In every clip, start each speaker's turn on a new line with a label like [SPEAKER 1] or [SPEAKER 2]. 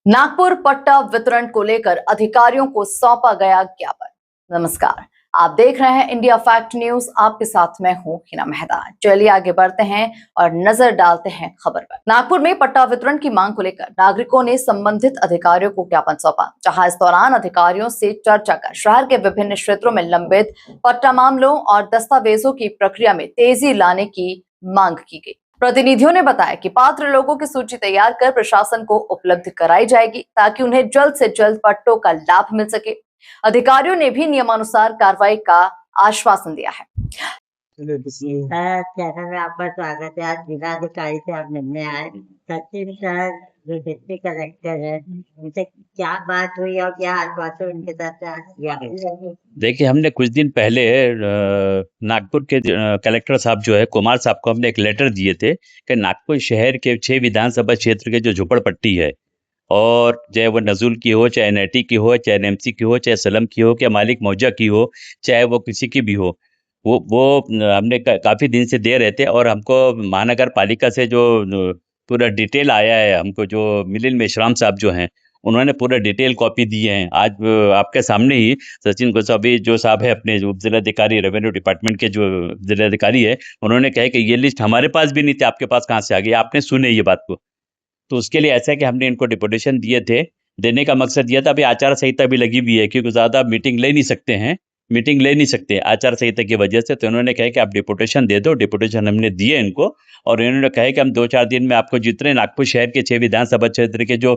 [SPEAKER 1] नागपुर पट्टा वितरण को लेकर अधिकारियों को सौंपा गया ज्ञापन। नमस्कार, आप देख रहे हैं इंडिया फैक्ट न्यूज। आपके साथ मैं हूं हिना मेहता। चलिए आगे बढ़ते हैं और नजर डालते हैं खबर पर। नागपुर में पट्टा वितरण की मांग को लेकर नागरिकों ने संबंधित अधिकारियों को ज्ञापन सौंपा, जहां इस दौरान अधिकारियों से चर्चा कर शहर के विभिन्न क्षेत्रों में लंबित पट्टा मामलों और दस्तावेजों की प्रक्रिया में तेजी लाने की मांग की गई। प्रतिनिधियों ने बताया कि पात्र लोगों की सूची तैयार कर प्रशासन को उपलब्ध कराई जाएगी, ताकि उन्हें जल्द से जल्द पट्टों का लाभ मिल सके। अधिकारियों ने भी नियमानुसार कार्रवाई का आश्वासन दिया है।
[SPEAKER 2] चैनल में आपका स्वागत है। आज जिलाधिकारी से आप मिलने आए। सचिन सर जो डिप्टी कलेक्टर है, उनसे क्या बात हुई और क्या आश्वासन उनके साथ किया गया?
[SPEAKER 3] देखिए, हमने कुछ दिन पहले नागपुर के कलेक्टर साहब जो है कुमार साहब को हमने एक लेटर दिए थे कि नागपुर शहर के 6 विधानसभा क्षेत्र के जो झोपड़पट्टी है, और चाहे वो नजुल की हो, चाहे एनआईटी की हो, चाहे एनएमसी की हो, चाहे सलम की हो, चाहे मालिक मौजा की हो, चाहे वो किसी की भी हो, वो हमने काफ़ी दिन से दे रहे थे। और हमको महानगर पालिका से जो पूरा डिटेल आया है, हमको जो मिलिल मेश्राम साहब जो हैं, उन्होंने पूरा डिटेल कॉपी दिए हैं। आज आपके सामने ही सचिन गोसावी जो साहब है, अपने जो जिलाधिकारी रेवेन्यू डिपार्टमेंट के जो जिलाधिकारी है, उन्होंने कहा कि ये लिस्ट हमारे पास भी नहीं थी, आपके पास कहाँ से आ गई? आपने सुने ये बात को? तो उसके लिए ऐसा है कि हमने इनको डिपुटेशन दिए थे। देने का मकसद ये था, अभी आचार संहिता भी लगी हुई है, क्योंकि ज़्यादा मीटिंग ले नहीं सकते आचार संहिता की वजह से। तो उन्होंने कहा कि आप डिपुटेशन दे दो। डिपुटेशन हमने दिए इनको, और इन्होंने कहा कि हम 2-4 दिन में आपको जितने नागपुर शहर के 6 विधानसभा क्षेत्र के जो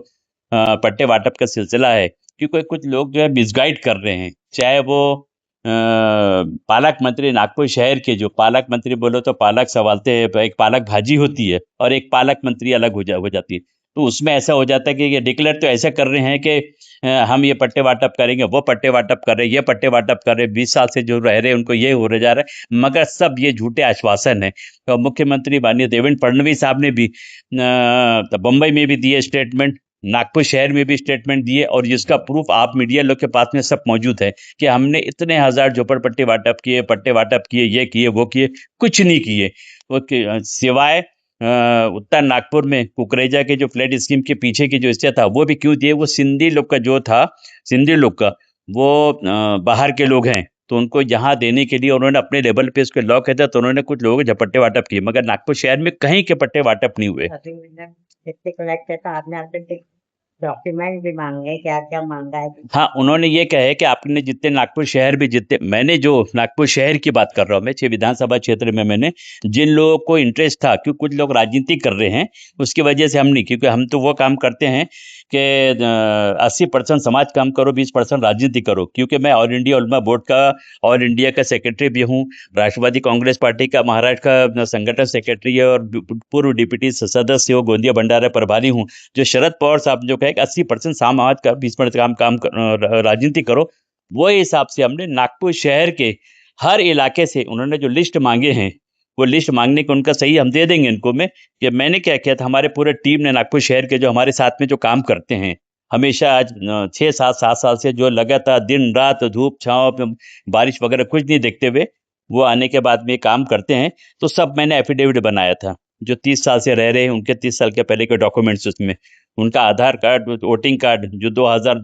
[SPEAKER 3] पट्टे वाटप का सिलसिला है, क्योंकि कुछ लोग जो है मिसगाइड कर रहे हैं। चाहे वो पालक मंत्री नागपुर शहर के, जो पालक मंत्री बोलो तो पालक संभालते हैं, एक पालक भाजी होती है और एक पालक मंत्री अलग हो जाती है। तो उसमें ऐसा हो जाता है कि ये डिक्लेयर तो ऐसे कर रहे हैं कि हम ये पट्टे वाटप करेंगे, वो पट्टे वाटप कर रहे हैं, ये पट्टे वाटप कर रहे हैं। 20 साल से जो रह रहे हैं उनको ये हो रहा जा रहा है, मगर सब ये झूठे आश्वासन है। तो मुख्यमंत्री माननीय देवेंद्र फडणवीस साहब ने भी बम्बई में भी दिए स्टेटमेंट, नागपुर शहर में भी स्टेटमेंट दिए, और जिसका प्रूफ आप मीडिया लोग के पास में सब मौजूद है कि हमने इतने हजार झोपड़पट्टी वाटप किए, पट्टे वाटप किए, ये किए, वो किए। कुछ नहीं किए वो सिवाय उत्तर नागपुर में कुकरेजा के जो फ्लैट स्कीम के पीछे की जो हिस्सा था, वो भी क्यों दिए? वो सिंधी लोग का जो था, सिंधी लोग का वो बाहर के लोग हैं, तो उनको यहाँ देने के लिए उन्होंने अपने लेवल पे इसको लॉ कहता, तो उन्होंने कुछ लोगों के झपट्टे वाटप किए, मगर नागपुर शहर में कहीं के पट्टे वाटप नहीं हुए।
[SPEAKER 2] डिप्टी कलेक्टर तो आपने आपसे डॉक्यूमेंट भी मांगे, क्या क्या मांगा है?
[SPEAKER 3] हाँ, उन्होंने ये कहा है कि आपने जितने नागपुर शहर भी, जितने मैंने जो नागपुर शहर की बात कर रहा हूँ मैं, 6 विधानसभा क्षेत्र में मैंने जिन लोगों को इंटरेस्ट था, क्योंकि कुछ लोग राजनीति कर रहे हैं, उसकी वजह से हम नहीं, क्योंकि हम तो वो काम करते हैं कि 80% समाज काम करो, 20% राजनीति करो। क्योंकि मैं ऑल इंडिया उलमा बोर्ड का, ऑल इंडिया का सेक्रेटरी भी हूँ, राष्ट्रवादी कांग्रेस पार्टी का महाराष्ट्र का संगठन सेक्रेटरी है, और पूर्व डिप्टी सदस्य हो, गोंदिया भंडारा प्रभारी हूँ। जो शरद पवार साहब जो कहे कि 80% समाज का, 20% काम राजनीति करो, वो हिसाब से हमने नागपुर शहर के हर इलाके से उन्होंने जो लिस्ट मांगे हैं, वो लिस्ट मांगने को उनका सही हम दे देंगे इनको में। कि मैंने क्या किया था, हमारे पूरे टीम ने नागपुर शहर के जो हमारे साथ में जो काम करते हैं, हमेशा आज 6-7 साल से जो लगातार दिन रात धूप छाँव बारिश वगैरह कुछ नहीं देखते हुए वो आने के बाद में काम करते हैं। तो सब मैंने एफिडेविट बनाया था, जो 30 साल से रह रहे हैं उनके 30 साल के पहले के डॉक्यूमेंट्स, उसमें उनका आधार कार्ड, वोटिंग कार्ड जो 2000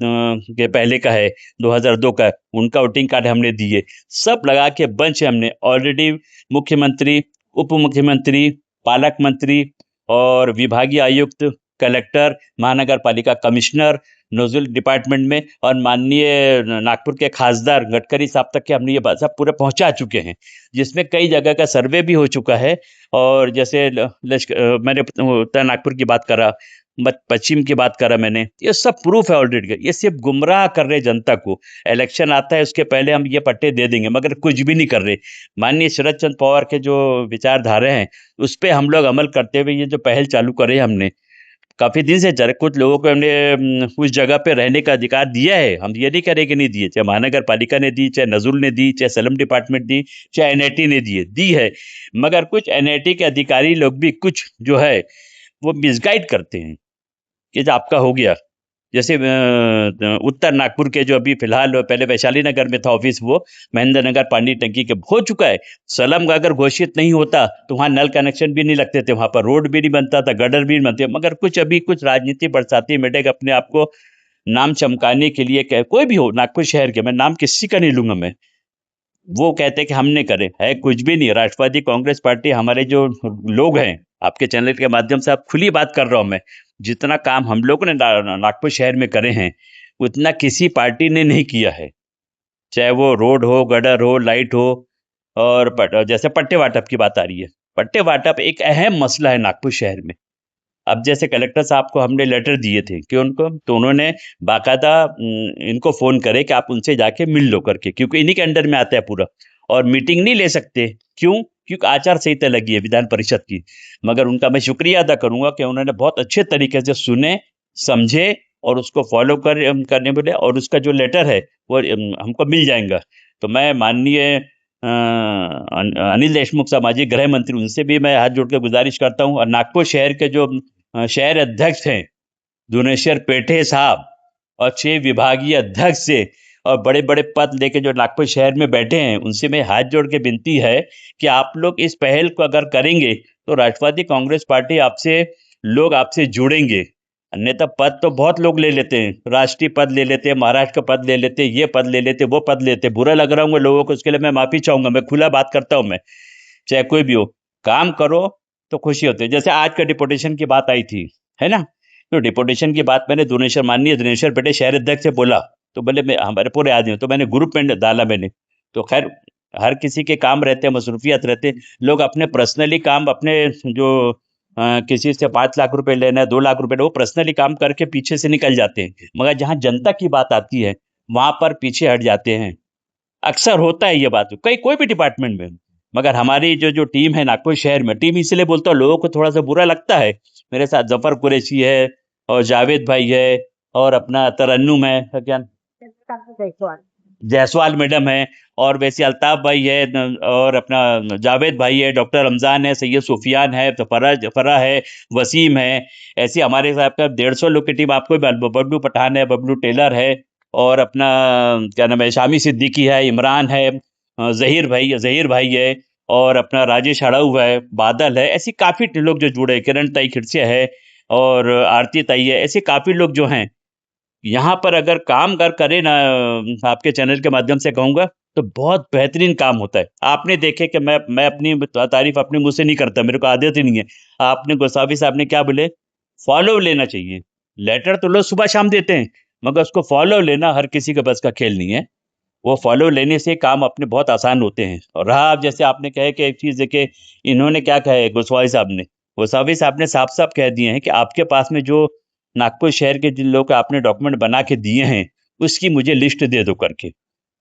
[SPEAKER 3] के पहले का है, 2002 का, उनका वोटिंग कार्ड हमने दिए, सब लगा के बंच हमने ऑलरेडी मुख्यमंत्री, उप मुख्यमंत्री, पालक मंत्री और विभागीय आयुक्त, कलेक्टर, महानगर पालिका कमिश्नर, नोजल डिपार्टमेंट में, और माननीय नागपुर के खासदार गडकरी साहब तक के हमने ये बात सब पूरे पहुंचा चुके हैं, जिसमें कई जगह का सर्वे भी हो चुका है। और जैसे मैंने उत्तर नागपुर की बात करा, पश्चिम की बात करा मैंने, ये सब प्रूफ है ऑलरेडी। ये सिर्फ गुमराह कर रहे जनता को। इलेक्शन आता है उसके पहले हम ये पट्टे दे देंगे, मगर कुछ भी नहीं कर रहे। माननीय शरद चंद्र पवार के जो विचारधारा हैं, उस पर हम लोग अमल करते हुए ये जो पहल चालू करे हमने, काफी दिन से कुछ लोगों को हमने उस जगह पे रहने का अधिकार दिया है। हम ये नहीं कह रहे कि नहीं दिए, चाहे महानगर पालिका ने दी, चाहे नजुल ने दी, चाहे सलम डिपार्टमेंट दी, चाहे एनआईटी ने दी है। मगर कुछ एनआईटी के अधिकारी लोग भी कुछ जो है वो मिसगाइड करते हैं कि जो आपका हो गया, जैसे उत्तर नागपुर के जो अभी फिलहाल पहले वैशाली नगर में था ऑफिस, वो महेंद्र नगर पानी टंकी के हो चुका है। सलम अगर घोषित नहीं होता तो वहाँ नल कनेक्शन भी नहीं लगते थे, वहाँ पर रोड भी नहीं बनता था, गटर भी नहीं बनते। मगर कुछ राजनीति बरसाती मेढक अपने आप को नाम चमकाने के लिए कोई भी हो नागपुर शहर के, मैं नाम किसी का नहीं लूंगा मैं, वो कहते हैं कि हमने करे, है कुछ भी नहीं। राष्ट्रवादी कांग्रेस पार्टी, हमारे जो लोग हैं, आपके चैनल के माध्यम से आप खुली बात कर रहा हूं मैं, जितना काम हम लोगों ने नागपुर शहर में करे हैं उतना किसी पार्टी ने नहीं किया है। चाहे वो रोड हो, गटर हो, लाइट हो, और जैसे पट्टे वाटप की बात आ रही है, पट्टे वाटप एक अहम मसला है नागपुर शहर में। अब जैसे कलेक्टर साहब को हमने लेटर दिए थे कि उनको, तो उन्होंने बाकायदा इनको फोन करे कि आप उनसे जाके मिल लो करके, क्योंकि इन्हीं के अंडर में आता है पूरा, और मीटिंग नहीं ले सकते। क्यों? क्योंकि आचार संहिता लगी है विधान परिषद की। मगर उनका मैं शुक्रिया अदा करूंगा कि उन्होंने बहुत अच्छे तरीके से सुने, समझे और उसको फॉलो करने बोले, और उसका जो लेटर है वो हमको मिल जाएगा। तो मैं माननीय अनिल देशमुख सामाजिक गृह मंत्री, उनसे भी मैं हाथ जोड़ के गुजारिश करता हूं, और नागपुर शहर के जो शहर अध्यक्ष हैं दुनेश्वर पेठे साहब, और 6 विभागीय अध्यक्ष से और बड़े बड़े पद लेके जो नागपुर शहर में बैठे हैं, उनसे मैं हाथ जोड़ के विनती है कि आप लोग इस पहल को अगर करेंगे तो राष्ट्रवादी कांग्रेस पार्टी लोग आपसे जुड़ेंगे। अन्यथा पद तो बहुत लोग ले लेते हैं, राष्ट्रीय पद ले लेते हैं, महाराष्ट्र का पद ले लेते हैं, ये पद ले लेते हैं, वो पद लेते हैं। बुरा लग रहा हूँ लोगों को, उसके लिए मैं माफी चाहूंगा, मैं खुला बात करता हूँ, मैं चाहे कोई भी हो, काम करो तो खुशी होती है। जैसे आज का डिपोटेशन की बात आई थी, है ना, तो डिपोटेशन की बात मैंने माननीय दिनेश्वर पेटे शहर अध्यक्ष से बोला, तो बोले मैं हमारे पूरे आदमी, तो मैंने ग्रुप में डाला मैंने। तो खैर हर किसी के काम रहते हैं, मसरूफियत रहते हैं, लोग अपने पर्सनली काम, अपने जो किसी से 5 लाख रुपए लेना है, 2 लाख रुपए, वो पर्सनली काम करके पीछे से निकल जाते हैं। मगर जहाँ जनता की बात आती है वहां पर पीछे हट जाते हैं। अक्सर होता है ये बात, कोई भी डिपार्टमेंट में। मगर हमारी जो टीम है नागपुर शहर में, टीम इसलिए बोलता हूँ, लोगों को थोड़ा सा बुरा लगता है। मेरे साथ जफर कुरैशी है, और जावेद भाई है, और अपना तरन्नुम है, क्या जायसवाल मैडम है, और वैसे अल्ताफ भाई है, और अपना जावेद भाई है, डॉक्टर रमजान है, सैयद सुफियान है, तो फरा है, वसीम है। ऐसे हमारे साथ का 150 लोग की टीम, आपको बबलू पठान है, बबलू टेलर है, और अपना क्या नाम है, शामी सिद्दीकी है, इमरान है, जहीर भाई है, और अपना राजेश हड़ाऊ है, बादल है। ऐसी काफी लोग जो जुड़े, किरण ताई खिड़सिया है, और आरती ताई है। ऐसे काफी लोग जो हैं यहाँ पर अगर काम करे ना, आपके चैनल के माध्यम से कहूंगा, तो बहुत बेहतरीन काम होता है। आपने देखे कि मैं अपनी तारीफ अपने मुंह से नहीं करता, मेरे को आदत ही नहीं है। आपने गोसावी साहब ने क्या बोले, फॉलो लेना चाहिए। लेटर तो लोग सुबह शाम देते हैं, मगर उसको फॉलो लेना हर किसी के बस का खेल नहीं है। वो फॉलो लेने से काम अपने बहुत आसान होते हैं। और रहा आप जैसे आपने कहे कि एक चीज देखे, इन्होंने क्या कहा है गोसावी साहब ने साफ साफ कह दिए हैं कि आपके पास में जो नागपुर शहर के जिन लोगों को आपने डॉक्यूमेंट बना के दिए हैं, उसकी मुझे लिस्ट दे दो करके।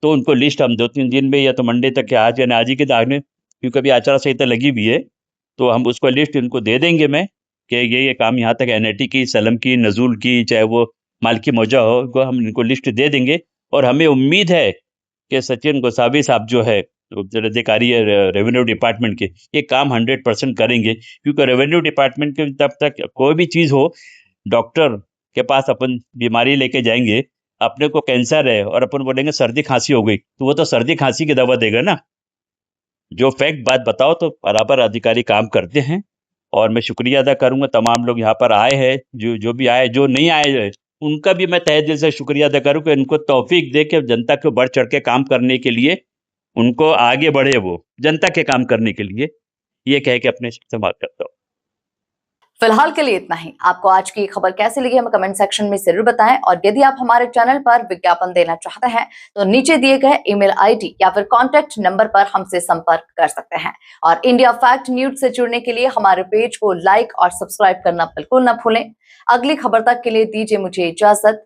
[SPEAKER 3] तो उनको लिस्ट हम 2-3 दिन में, या तो मंडे तक के आज ही के दाग में, क्योंकि अभी आचार संहिता लगी हुई है, तो हम उसको लिस्ट इनको दे देंगे मैं, कि ये काम यहाँ तक NIT की, सलम की, नजूल की, चाहे वो मालकी मौजा हो, वो हम इनको लिस्ट दे देंगे। और हमें उम्मीद है कि सचिन गोसावी साहब जो है अधिकारी है रेवेन्यू डिपार्टमेंट के, ये काम 100% करेंगे। क्योंकि रेवेन्यू डिपार्टमेंट के तब तक कोई भी चीज़ हो, डॉक्टर के पास अपन बीमारी लेके जाएंगे, अपने को कैंसर है और अपन बोलेंगे सर्दी खांसी हो गई, तो वो तो सर्दी खांसी की दवा देगा ना। जो फैक्ट बात बताओ तो बराबर अधिकारी काम करते हैं। और मैं शुक्रिया अदा करूंगा तमाम लोग यहाँ पर आए हैं, जो भी आए, जो नहीं आए हैं, उनका भी मैं तहे दिल से शुक्रिया अदा करूँ कि इनको तौफीक दे के जनता को बढ़ चढ़ के काम करने के लिए, उनको आगे बढ़े, वो जनता के काम करने के लिए। ये कह के अपने समाप्त करता हूँ।
[SPEAKER 1] फिलहाल के लिए इतना ही। आपको आज की खबर कैसी लगी हमें कमेंट सेक्शन में जरूर बताएं, और यदि आप हमारे चैनल पर विज्ञापन देना चाहते हैं तो नीचे दिए गए ईमेल ID या फिर कॉन्टैक्ट नंबर पर हमसे संपर्क कर सकते हैं। और इंडिया फैक्ट न्यूज से जुड़ने के लिए हमारे पेज को लाइक और सब्सक्राइब करना बिल्कुल न भूलें। अगली खबर तक के लिए दीजिए मुझे इजाजत।